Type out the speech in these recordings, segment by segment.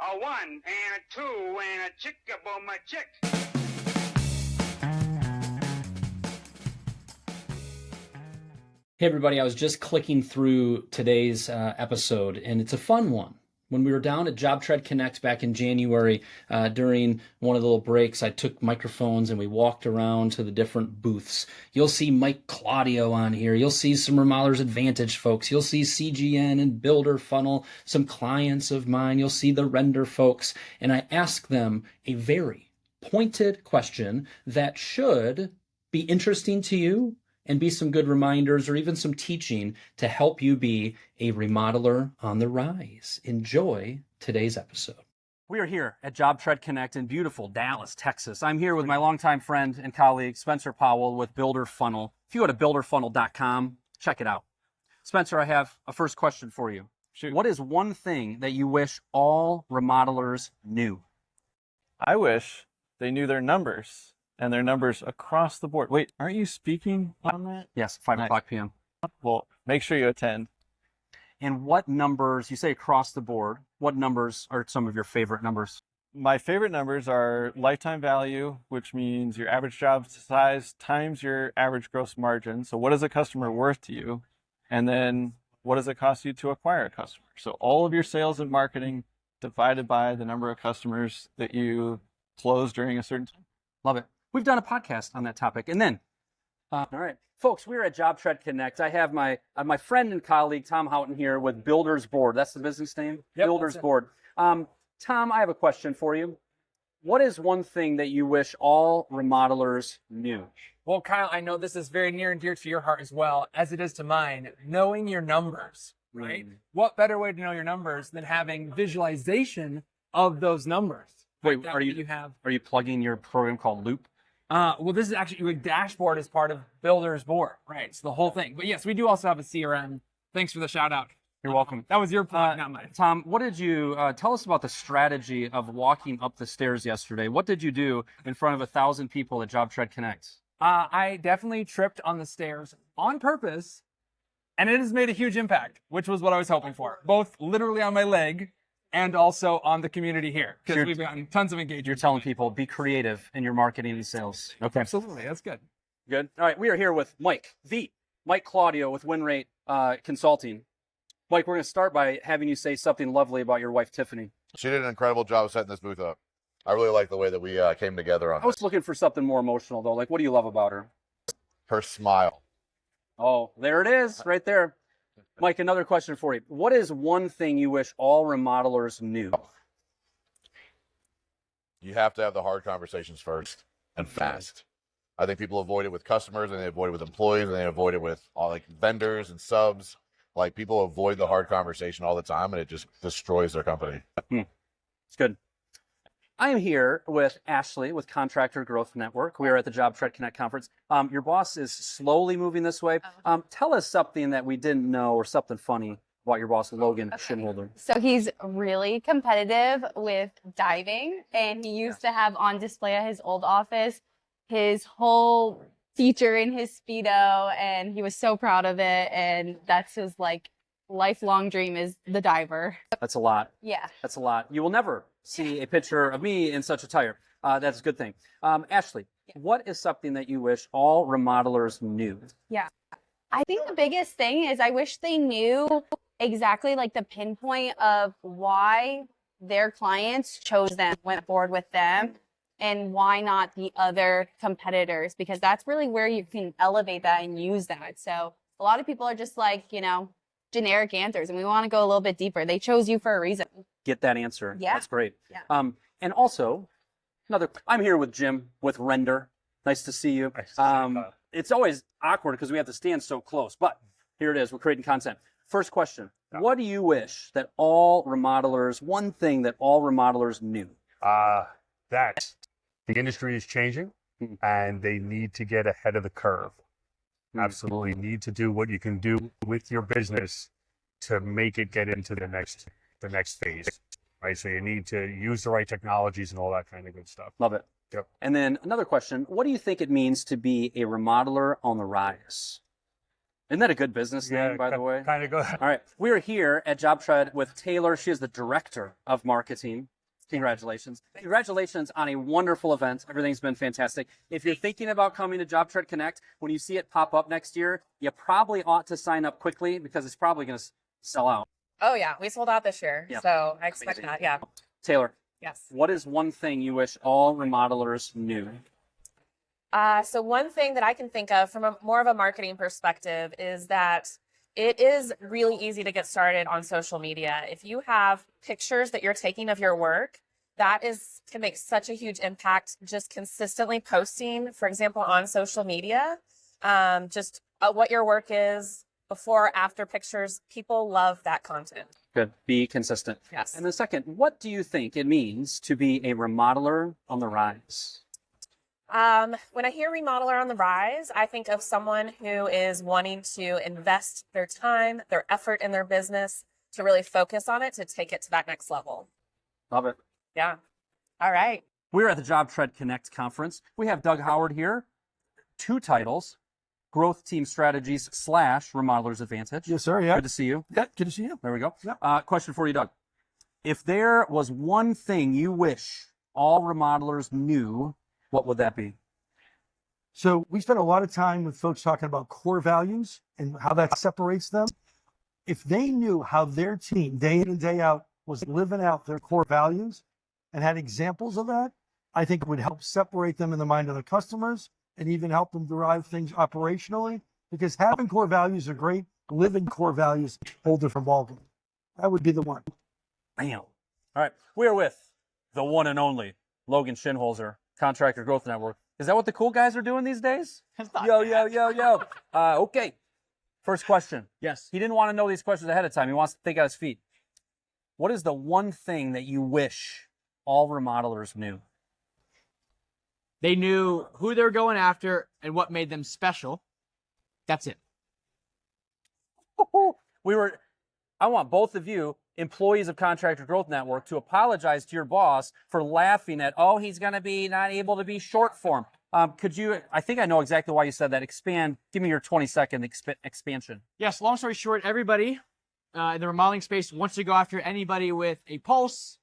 A one and a two and a chick-a-boom a chick. Hey everybody, I was just clicking through today's episode, and it's a fun one. When we were down at JobTread Connect back in January, during one of the little breaks, I took microphones and we walked around to the different booths. You'll see Mike Claudio on here. You'll see some Remodelers Advantage folks. You'll see CGN and Builder Funnel, some clients of mine. You'll see the Render folks. And I asked them a very pointed question that should be interesting to you and be some good reminders or even some teaching to help you be a remodeler on the rise. Enjoy today's episode. We are here at JobTread Connect in beautiful Dallas, Texas. I'm here with my longtime friend and colleague, Spencer Powell with Builder Funnel. If you go to builderfunnel.com, check it out. Spencer, I have a first question for you. Shoot. What is one thing that you wish all remodelers knew? I wish they knew their numbers and their numbers across the board. Wait, aren't you speaking on that? Yes, 5 Nice. o'clock p.m. Well, make sure you attend. And what numbers, you say across the board, what numbers are some of your favorite numbers? My favorite numbers are lifetime value, which means your average job size times your average gross margin. So what is a customer worth to you? And then what does it cost you to acquire a customer? So all of your sales and marketing divided by the number of customers that you close during a certain time. Love it. We've done a podcast on that topic. And then, all right, folks, we're at JobTread Connect. I have my friend and colleague, Tom Houghton, here with Builders Board. That's the business name? Yep, Builders that's it. Board. Tom, I have a question for you. What is one thing that you wish all remodelers knew? Well, Kyle, I know this is very near and dear to your heart as well, as it is to mine, knowing your numbers, right? What better way to know your numbers than having visualization of those numbers? Wait, Like that are way you have? Are you plugging your program called Loop? Well, this is actually a dashboard as part of Builder's Board, right? So the whole thing. But yes, we do also have a CRM. Thanks for the shout out. You're welcome. That was your plug, not mine. Tom, what did you tell us about the strategy of walking up the stairs yesterday? What did you do in front of 1,000 people at JobTread Connect? I definitely tripped on the stairs on purpose, and it has made a huge impact, which was what I was hoping for, both literally on my leg and also on the community here, because Sure. we've gotten tons of engagement. You're telling people, be creative in your marketing and sales. Okay. Absolutely, that's good. Good. All right, we are here with Mike Claudio with WinRate Consulting. Mike, we're going to start by having you say something lovely about your wife, Tiffany. She did an incredible job setting this booth up. I really like the way that we came together on I was looking for something more emotional, though. Like, what do you love about her? her smile. Oh, there it is, right there. Mike, another question for you. What is one thing you wish all remodelers knew? You have to have the hard conversations first and fast. I think people avoid it with customers, and they avoid it with employees, and they avoid it with all like vendors and subs. Like, people avoid the hard conversation all the time, and it just destroys their company. It's good. I am here with Ashley with Contractor Growth Network. We are at the JobTread Connect conference. Your boss is slowly moving this way. Tell us something that we didn't know or something funny about your boss, Logan Schindler. So he's really competitive with diving, and he used to have on display at his old office his whole feature in his Speedo, and he was so proud of it, and that's his like lifelong dream is the diver. That's a lot. Yeah. That's a lot. You will never see a picture of me in such attire. That's a good thing. Ashley, what is something that you wish all remodelers knew? I think the biggest thing is I wish they knew exactly like the pinpoint of why their clients chose them, went forward with them, and why not the other competitors, because that's really where you can elevate that and use that. So a lot of people are just like, generic answers, and we want to go a little bit deeper. They chose you for a reason. Get that answer. Yeah. That's great. Yeah. And also, I'm here with Jim with Render. Nice to see you. It's always awkward because we have to stand so close, but here it is. We're creating content. First question. What do you wish that one thing that all remodelers knew? That the industry is changing and they need to get ahead of the curve. Absolutely need to do what you can do with your business to make it get into the next phase, right? So you need to use the right technologies and all that kind of good stuff. Love it. Yep. And then another question. What do you think it means to be a remodeler on the rise? Isn't that a good business name, by the way? Kind of go. All right. We are here at JobTread with Taylor. She is the director of marketing. Congratulations. Congratulations on a wonderful event. Everything's been fantastic. If you're thinking about coming to JobTread Connect, when you see it pop up next year, you probably ought to sign up quickly because it's probably going to sell out. Oh yeah, we sold out this year, Yeah. so I expect Amazing. that. Yeah. Taylor, Yes. what is one thing you wish all remodelers knew? So one thing that I can think of from more of a marketing perspective is that it is really easy to get started on social media. If you have pictures that you're taking of your work, that can make such a huge impact. Just consistently posting, for example, on social media, just what your work is, before, after pictures. People love that content. Good. Be consistent. Yes. And the second, what do you think it means to be a remodeler on the rise? When I hear remodeler on the rise, I think of someone who is wanting to invest their time, their effort in their business to really focus on it, to take it to that next level. Love it. Yeah. All right. We're at the JobTread Connect conference. We have Doug Howard here. 2 titles, Growth Team Strategies / Remodelers Advantage. Yes, sir. Yeah. Good to see you. Yeah, good to see you. There we go. Yeah. Question for you, Doug. If there was one thing you wish all remodelers knew, what would that be? So we spent a lot of time with folks talking about core values and how that separates them. If they knew how their team, day in and day out, was living out their core values and had examples of that, I think it would help separate them in the mind of the customers and even help them derive things operationally. Because having core values are great, living core values, whole different ballgame. That would be the one. Bam. All right. We are with the one and only Logan Shinholzer, Contractor Growth Network. Is that what the cool guys are doing these days? Yo. Okay. First question. Yes. He didn't want to know these questions ahead of time. He wants to think on his feet. What is the one thing that you wish all remodelers knew? They knew who they were going after and what made them special. That's it. I want both of you, employees of Contractor Growth Network, to apologize to your boss for laughing at, oh, he's going to be not able to be short form. Could you, I think I know exactly why you said that. Expand, give me your 20-second expansion. Yes, long story short, everybody in the remodeling space wants to go after anybody with a pulse,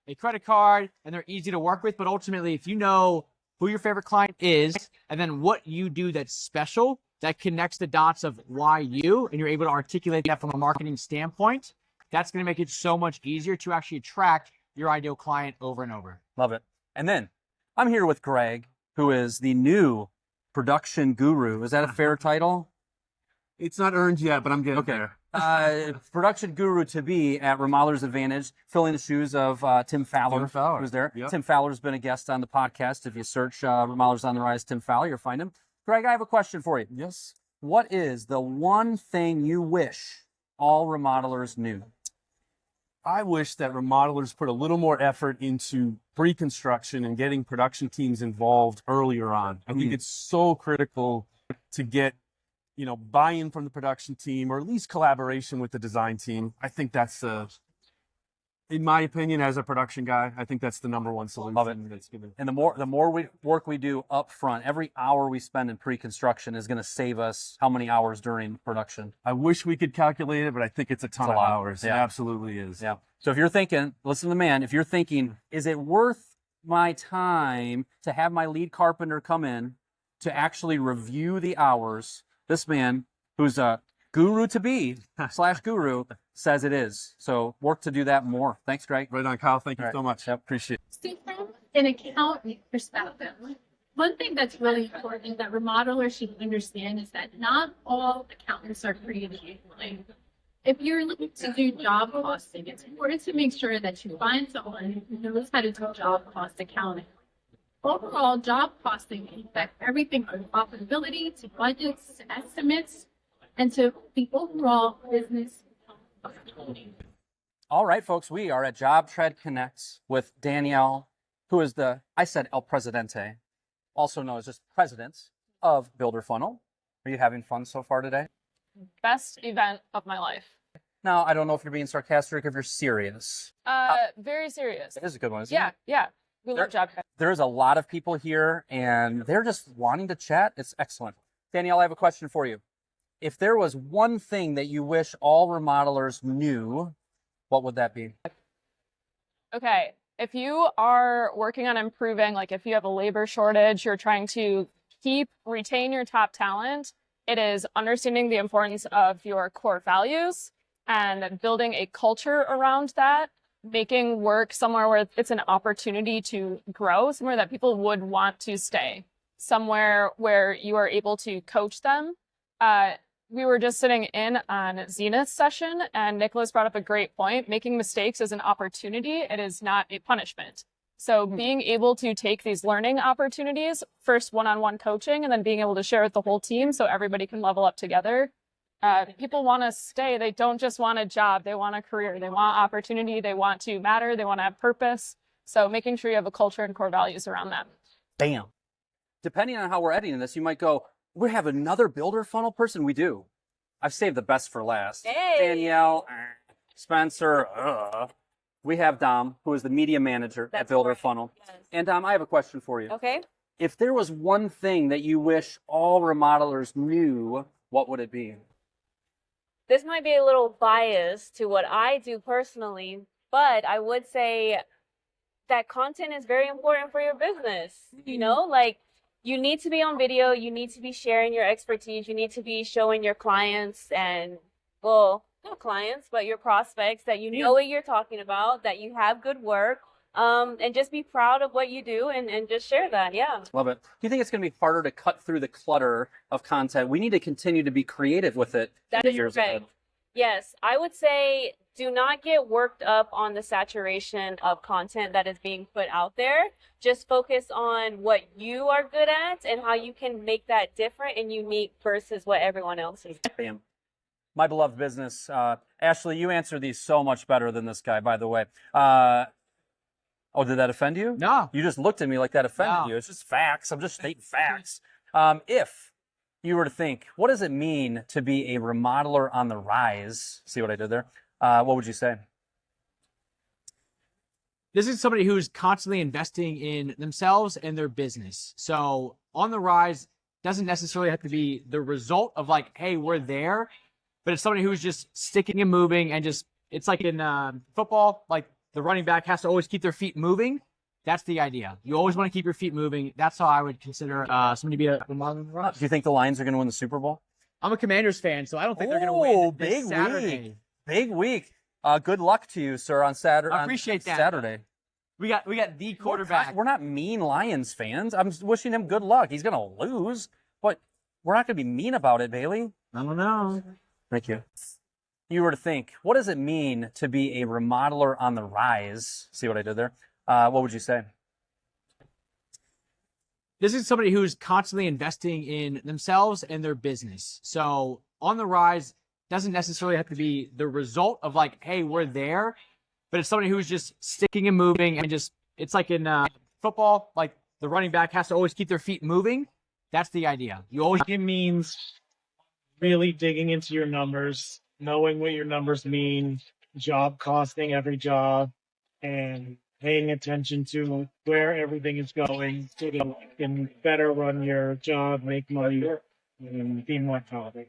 a credit card, and they're easy to work with. But ultimately, if you know who your favorite client is, and then what you do that's special, that connects the dots of why you, and you're able to articulate that from a marketing standpoint, that's going to make it so much easier to actually attract your ideal client over and over. Love it. And then I'm here with Greg, who is the new production guru. Is that a fair title? It's not earned yet, but I'm getting there. Production guru to be at Remodelers Advantage, filling the shoes of Tim Fowler, who's there. Yep. Tim Fowler's been a guest on the podcast. If you search Remodelers on the Rise, Tim Fowler, you'll find him. Greg, I have a question for you. Yes. What is the one thing you wish all remodelers knew? I wish that remodelers put a little more effort into pre-construction and getting production teams involved earlier on. I think it's so critical to get, buy-in from the production team, or at least collaboration with the design team. I think that's, in my opinion, as a production guy, I think that's the number one solution. Love it. And the more work we do up front, every hour we spend in pre-construction is going to save us how many hours during production? I wish we could calculate it, but I think it's a ton of lot. hours. Yeah. It absolutely is. Yeah. So if you're thinking, listen to the man, if you're thinking, is it worth my time to have my lead carpenter come in to actually review the hours? This man, who's a guru to be / guru, says it is. So work to do that more. Thanks, Greg. Right on, Kyle. Thank you All right. so much. Yep. Appreciate it. So from an accountant perspective, one thing that's really important that remodelers should understand is that not all accountants are created equally. If you're looking to do job costing, it's important to make sure that you find someone who knows how to do job cost accounting. Overall, job costing can affect everything from profitability to budgets to estimates and to the overall business opportunity. All right, folks, we are at JobTread Connect with Danielle, who is El Presidente, also known as just president of Builder Funnel. Are you having fun so far today? Best event of my life. Now, I don't know if you're being sarcastic or if you're serious. Very serious. It is a good one, isn't it? Yeah. We love JobTread. There's a lot of people here, and they're just wanting to chat. It's excellent. Danielle, I have a question for you. If there was one thing that you wish all remodelers knew, what would that be? Okay, If you are working on improving, like if you have a labor shortage, you're trying to retain your top talent, it is understanding the importance of your core values and building a culture around that, making work somewhere where it's an opportunity to grow, somewhere that people would want to stay, somewhere where you are able to coach them. We were just sitting in on Zenith's session, and Nicholas brought up a great point. Making mistakes is an opportunity. It is not a punishment. So being able to take these learning opportunities, first one-on-one coaching, and then being able to share with the whole team so everybody can level up together. People want to stay. They don't just want a job. They want a career. They want opportunity. They want to matter. They want to have purpose. So making sure you have a culture and core values around that. Bam. Depending on how we're editing this, you might go, we have another builder funnel person. We do. I've saved the best for last. Hey. Danielle, Spencer, we have Dom, who is the media manager at Builder Funnel. Yes. And Dom, I have a question for you. Okay. If there was one thing that you wish all remodelers knew, what would it be? This might be a little biased to what I do personally, but I would say that content is very important for your business. You know, like you need to be on video, you need to be sharing your expertise, you need to be showing your clients and, well, not clients, but your prospects that you know what you're talking about, that you have good work, and just be proud of what you do and just share that. Yeah. Love it. Do you think it's going to be harder to cut through the clutter of content? We need to continue to be creative with it That in the is years correct. ahead. Yes, I would say do not get worked up on the saturation of content that is being put out there. Just focus on what you are good at and how you can make that different and unique versus what everyone else is. Bam. My beloved business. Ashley, you answer these so much better than this guy, by the way. Oh, did that offend you? No. You just looked at me like that offended No. you. It's just facts. I'm just stating facts. If you were to think, what does it mean to be a remodeler on the rise? See what I did there? What would you say? This is somebody who's constantly investing in themselves and their business. So on the rise doesn't necessarily have to be the result of like, hey, we're there, but it's somebody who's just sticking and moving and just, it's like in football, like the running back has to always keep their feet moving. That's the idea. You always want to keep your feet moving. That's how I would consider somebody to be a remodeler on the rise. Do you think the Lions are going to win the Super Bowl? I'm a Commanders fan, so I don't think they're going to win this big Saturday. week. Big week. Good luck to you, sir, on Saturday. I appreciate that. Saturday. We got the quarterback. We're not mean Lions fans. I'm wishing him good luck. He's going to lose, but we're not going to be mean about it, Bailey. I don't know. Thank you. You were to think, what does it mean to be a remodeler on the rise? See what I did there? What would you say? This is somebody who's constantly investing in themselves and their business. So on the rise doesn't necessarily have to be the result of like, hey, we're there, but it's somebody who's just sticking and moving and just, it's like in football, like the running back has to always keep their feet moving. That's the idea. You always. It means really digging into your numbers, knowing what your numbers mean, job costing every job, and paying attention to where everything is going so that you can better run your job, make money, and be more confident.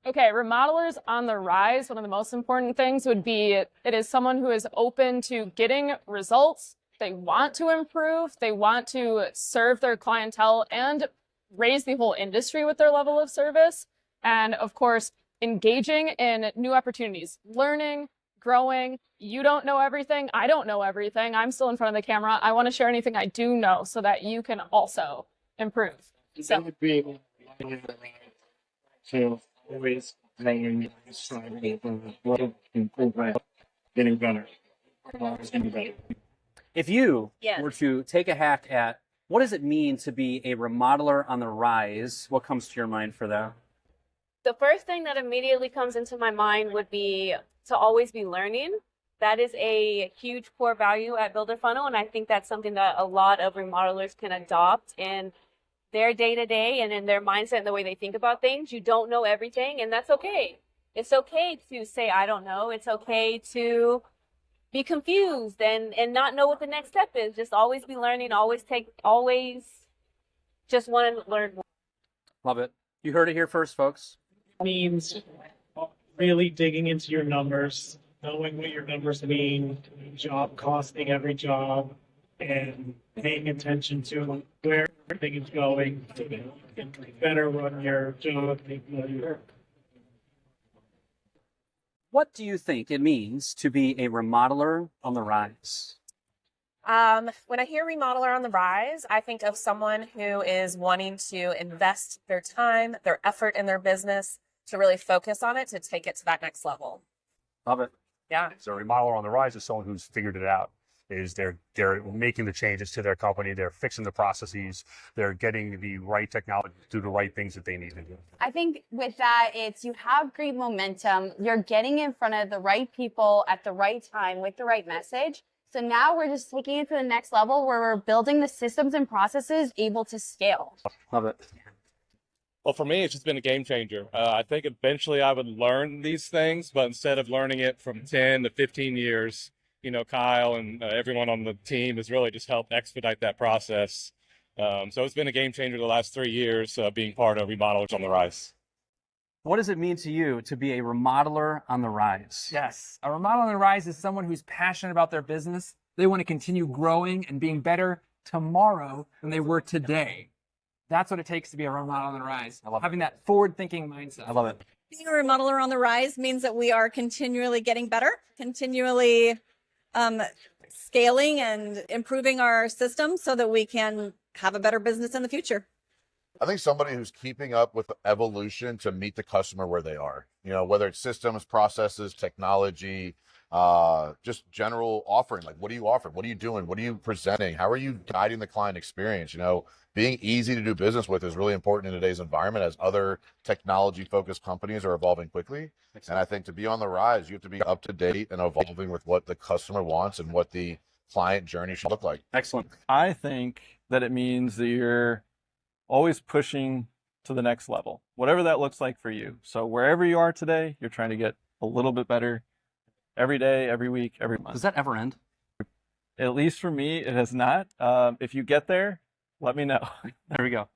Okay, remodelers on the rise, one of the most important things would be it is someone who is open to getting results. They want to improve. They want to serve their clientele and raise the whole industry with their level of service. And of course, engaging in new opportunities, learning, growing. You don't know everything. I don't know everything. I'm still in front of the camera. I want to share anything I do know so that you can also improve. So would be able to always growing, striving, improvement, getting better. Always getting better. If you Yes. were to take a hack at what does it mean to be a remodeler on the rise, what comes to your mind for that? The first thing that immediately comes into my mind would be to always be learning. That is a huge core value at Builder Funnel, and I think that's something that a lot of remodelers can adopt in their day-to-day and in their mindset and the way they think about things. You don't know everything, and that's okay. It's okay to say, I don't know. It's okay to be confused and not know what the next step is. Just always be learning, always just want to learn more. Love it. You heard it here first, folks. Means really digging into your numbers, knowing what your numbers mean, job costing every job, and paying attention to where everything is going so that you can better run your job. What do you think it means to be a remodeler on the rise? When I hear remodeler on the rise, I think of someone who is wanting to invest their time, their effort in their business to really focus on it to take it to that next level. Love it. Yeah. So a remodeler on the rise is someone who's figured it out. Is they're making the changes to their company, they're fixing the processes, they're getting the right technology to do the right things that they need to do. I think with that, it's you have great momentum. You're getting in front of the right people at the right time with the right message. So now we're just taking it to the next level where we're building the systems and processes able to scale. Love it. Well, for me, it's just been a game changer. I think eventually I would learn these things, but instead of learning it from 10 to 15 years, you know, Kyle and everyone on the team has really just helped expedite that process. So it's been a game changer the last 3 years being part of Remodelers on the Rise. What does it mean to you to be a remodeler on the rise? Yes. A remodeler on the rise is someone who's passionate about their business. They want to continue growing and being better tomorrow than they were today. That's what it takes to be a remodeler on the rise. I love having that forward-thinking mindset. I love it. Being a remodeler on the rise means that we are continually getting better, continually scaling and improving our systems so that we can have a better business in the future. I think somebody who's keeping up with evolution to meet the customer where they are, you know, whether it's systems, processes, technology, just general offering. Like, what are you offering? What are you doing? What are you presenting? How are you guiding the client experience? You know, being easy to do business with is really important in today's environment as other technology focused companies are evolving quickly. And I think to be on the rise, you have to be up to date and evolving with what the customer wants and what the client journey should look like. Excellent. I think that it means that you're always pushing to the next level, whatever that looks like for you. So wherever you are today, you're trying to get a little bit better every day, every week, every month. Does that ever end? At least for me, it has not. If you get there, let me know. There we go.